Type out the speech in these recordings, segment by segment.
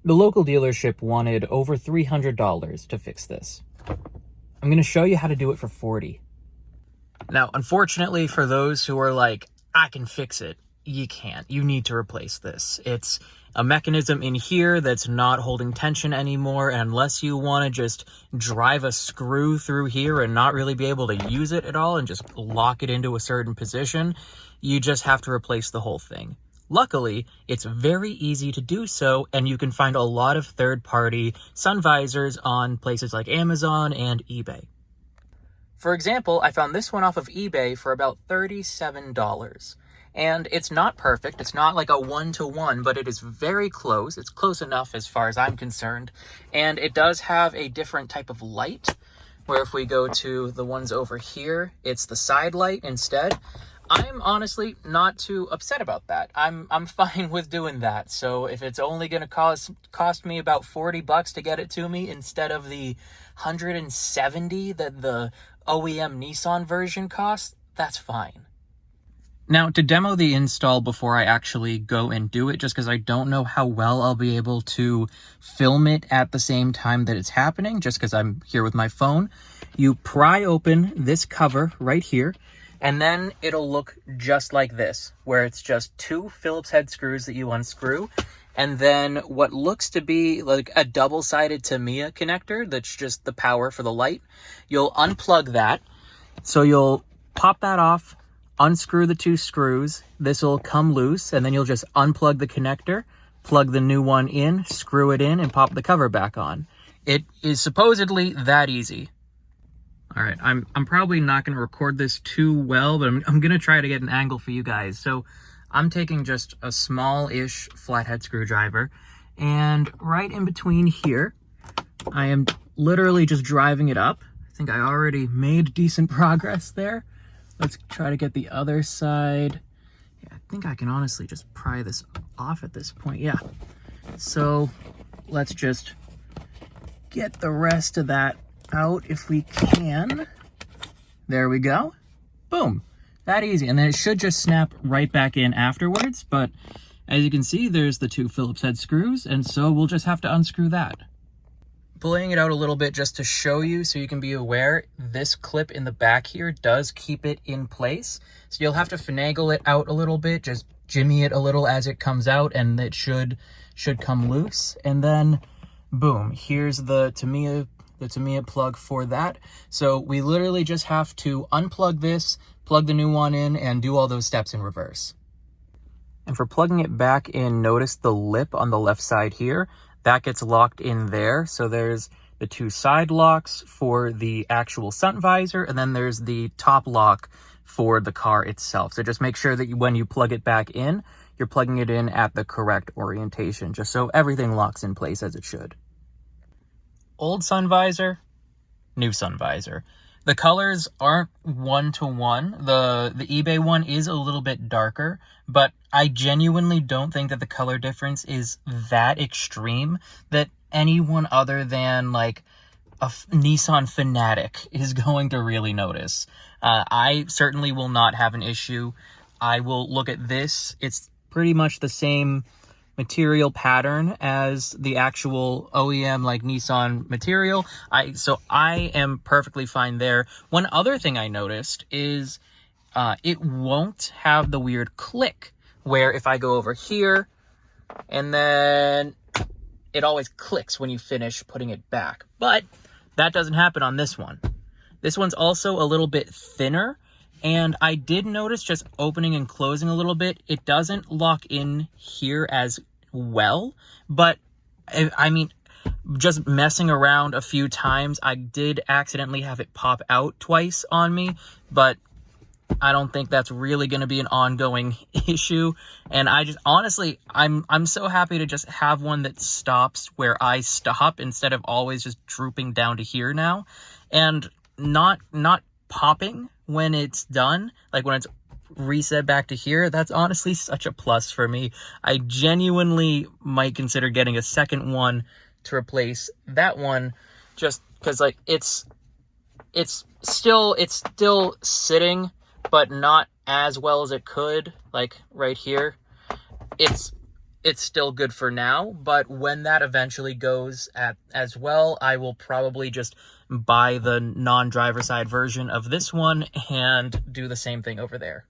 The local dealership wanted over $300 to fix this. I'm going to show you how to do it for $40. Now, unfortunately, for those who are like, I can fix it, you can't. You need to replace this. It's a mechanism in here that's not holding tension anymore, and unless you want to just drive a screw through here and not really be able to use it at all and just lock it into a certain position, you just have to replace the whole thing. Luckily, it's very easy to do so, and you can find a lot of third-party sun visors on places like Amazon and eBay. For example, I found this one off of eBay for about $37. And it's not perfect. It's not like a one-to-one, but it is very close. It's close enough as far as I'm concerned. And it does have a different type of light, where if we go to the ones over here, it's the side light instead. I'm honestly not too upset about that. I'm fine with doing that. So if it's only going to cost me about $40 to get it to me instead of the $170 that the OEM Nissan version costs, that's fine. Now, to demo the install before I actually go and do it, just because I don't know how well I'll be able to film it at the same time that it's happening, just because I'm here with my phone, you pry open this cover right here, and then it'll look just like this, where it's just two Phillips head screws that you unscrew, and then what looks to be like a double-sided Tamiya connector, that's just the power for the light. You'll unplug that, so you'll pop that off, unscrew the two screws, this will come loose, and then you'll just unplug the connector, plug the new one in, screw it in, and pop the cover back on. It is supposedly that easy. All right, I'm probably not going to record this too well, but I'm going to try to get an angle for you guys. So I'm taking just a small-ish flathead screwdriver, and right in between here, I am literally just driving it up. I think I already made decent progress there. Let's try to get the other side. Yeah, I think I can honestly just pry this off at this point. Yeah. So let's just get the rest of that out if we can. There we go. Boom. That easy. And then it should just snap right back in afterwards. But as you can see, there's the two Phillips head screws. And so we'll just have to unscrew that. Pulling it out a little bit just to show you so you can be aware, this clip in the back here does keep it in place. So you'll have to finagle it out a little bit, just jimmy it a little as it comes out, and it should come loose. And then boom, here's the Tamiya plug for that. So we literally just have to unplug this, plug the new one in, and do all those steps in reverse. And for plugging it back in, notice the lip on the left side here. That gets locked in there. So there's the two side locks for the actual sun visor, and then there's the top lock for the car itself. So just make sure that when you plug it back in, you're plugging it in at the correct orientation, just so everything locks in place as it should. Old sun visor, new sun visor. The colors aren't one-to-one. The eBay one is a little bit darker, but I genuinely don't think that the color difference is that extreme that anyone other than like a Nissan fanatic is going to really notice. I certainly will not have an issue. I will look at this. It's pretty much the same material pattern as the actual OEM like Nissan material. So I am perfectly fine there. One other thing I noticed is it won't have the weird click where if I go over here and then it always clicks when you finish putting it back. But that doesn't happen on this one. This one's also a little bit thinner. And I did notice just opening and closing a little bit, it doesn't lock in here as well. But, I mean, just messing around a few times, I did accidentally have it pop out twice on me. But I don't think that's really going to be an ongoing issue. And I just, honestly, I'm so happy to just have one that stops where I stop instead of always just drooping down to here now. And not popping when it's done, like when it's reset back to here. That's honestly such a plus for me. I genuinely might consider getting a second one to replace that one, just because like it's still sitting, but not as well as it could. Like right here, it's it's still good for now, but when that eventually goes at as well, I will probably just buy the non-driver side version of this one and do the same thing over there.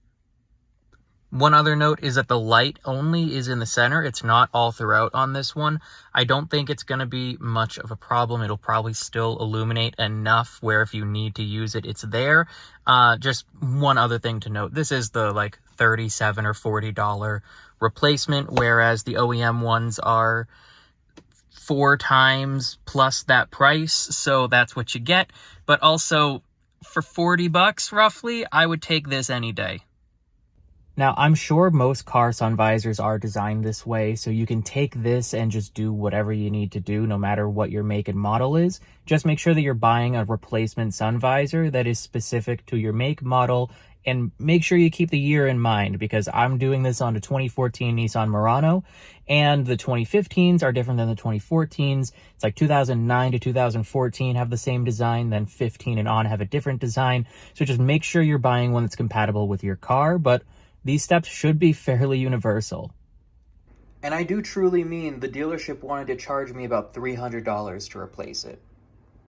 One other note is that the light only is in the center. It's not all throughout on this one. I don't think it's going to be much of a problem. It'll probably still illuminate enough where if you need to use it, it's there. Just one other thing to note. This is the like $37 or $40 replacement, whereas the OEM ones are 4 times plus that price. So that's what you get. But also for 40 bucks roughly, I would take this any day. Now, I'm sure most car sun visors are designed this way, so you can take this and just do whatever you need to do, no matter what your make and model is. Just make sure that you're buying a replacement sun visor that is specific to your make, model, and make sure you keep the year in mind, because I'm doing this on a 2014 Nissan Murano, and the 2015s are different than the 2014s. It's like 2009 to 2014 have the same design, then 15 and on have a different design. So just make sure you're buying one that's compatible with your car, but these steps should be fairly universal. And I do truly mean the dealership wanted to charge me about $300 to replace it.